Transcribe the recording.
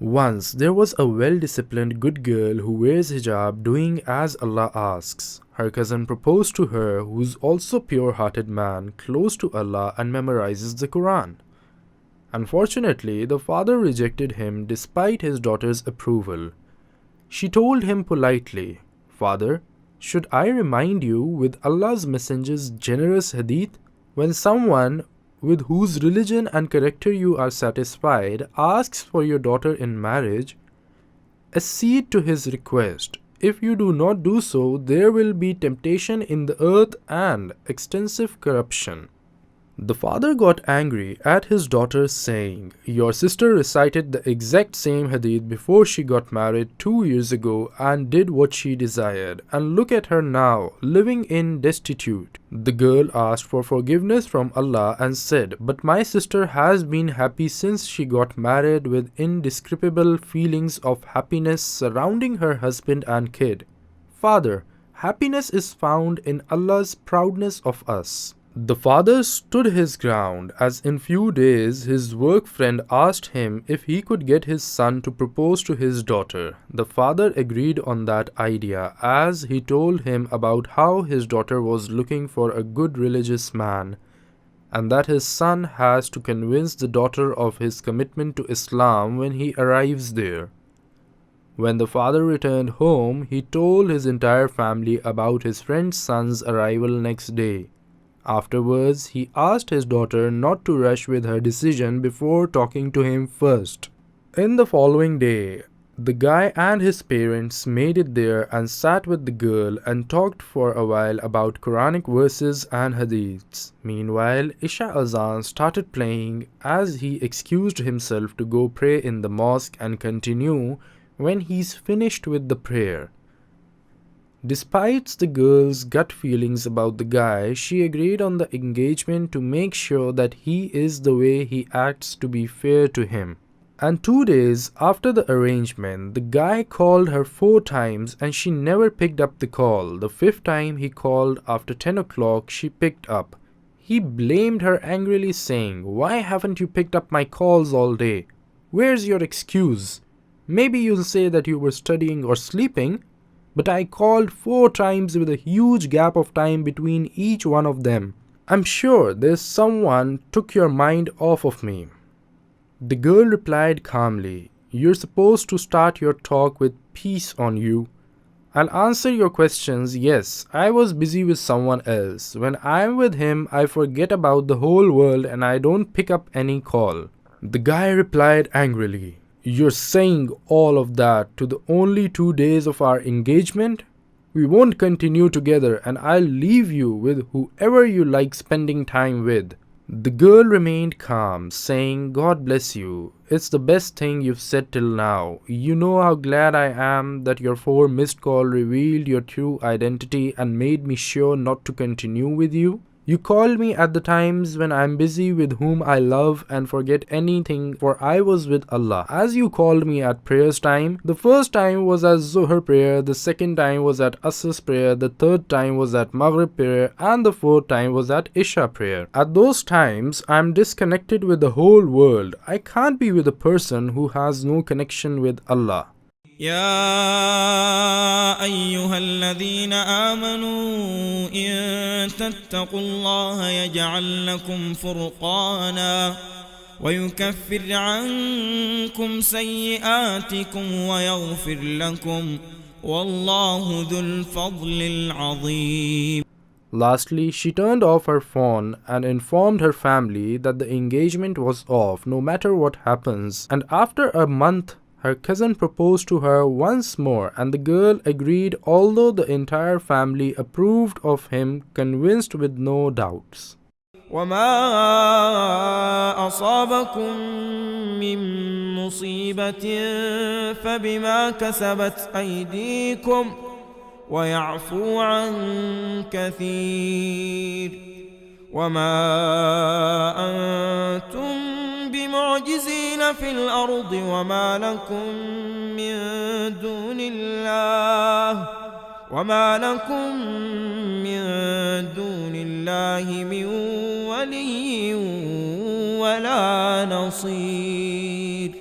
Once there was a well-disciplined good girl who wears hijab doing as Allah asks. Her cousin proposed to her, who's also pure-hearted man, close to Allah and memorizes the Quran. Unfortunately, the father rejected him despite his daughter's approval. She told him politely, "Father, should I remind you with Allah's messenger's generous hadith? When someone with whose religion and character you are satisfied asks for your daughter in marriage, accede to his request. If you do not do so, there will be temptation in the earth and extensive corruption." The father got angry at his daughter, saying, "Your sister recited the exact same hadith before she got married 2 years ago and did what she desired, and look at her now, living in destitute." The girl asked for forgiveness from Allah and said, "But my sister has been happy since she got married, with indescribable feelings of happiness surrounding her husband and kid." Father, happiness is found in Allah's proudness of us. The father stood his ground, as in few days his work friend asked him if he could get his son to propose to his daughter. The father agreed on that idea, as he told him about how his daughter was looking for a good religious man, and that his son has to convince the daughter of his commitment to Islam when he arrives there. When the father returned home, he told his entire family about his friend's son's arrival next day. Afterwards, he asked his daughter not to rush with her decision before talking to him first. In the following day, the guy and his parents made it there and sat with the girl and talked for a while about Quranic verses and hadiths. Meanwhile, Isha Azan started playing as he excused himself to go pray in the mosque and continue when he's finished with the prayer. Despite the girl's gut feelings about the guy, she agreed on the engagement to make sure that he is the way he acts to be fair to him. And 2 days after the arrangement, the guy called her 4 times and she never picked up the call. The 5th time he called after 10 o'clock, she picked up. He blamed her angrily, saying, "Why haven't you picked up my calls all day? Where's your excuse? Maybe you'll say that you were studying or sleeping. But I called 4 times with a huge gap of time between each one of them. I'm sure there's someone took your mind off of me." The girl replied calmly, "You're supposed to start your talk with peace on you. I'll answer your questions. Yes, I was busy with someone else. When I'm with him, I forget about the whole world and I don't pick up any call." The guy replied angrily, "You're saying all of that to the only 2 days of our engagement? We won't continue together and I'll leave you with whoever you like spending time with." The girl remained calm, saying, "God bless you. It's the best thing you've said till now. You know how glad I am that your 4 missed calls revealed your true identity and made me sure not to continue with you. You called me at the times when I am busy with whom I love and forget anything, for I was with Allah. As you called me at prayers time, the first time was at Zuhr prayer, the second time was at Asr's prayer, the third time was at Maghrib prayer, and the fourth time was at Isha prayer. At those times, I am disconnected with the whole world. I can't be with a person who has no connection with Allah." يا أيها الذين آمنوا إن تتقوا الله يجعل لكم فرقانا ويكفر عنكم سيئاتكم ويغفر لكم والله ذو الفضل العظيم. Lastly, she turned off her phone and informed her family that the engagement was off no matter what happens, and after a month her cousin proposed to her once more and the girl agreed, although the entire family approved of him, convinced with no doubts. وما أصابكم من مصيبة فبما كسبت أيديكم ويعفو عن كثير وما أنتم بمعجزين في الأرض وما لكم من دون الله من ولي ولا نصير.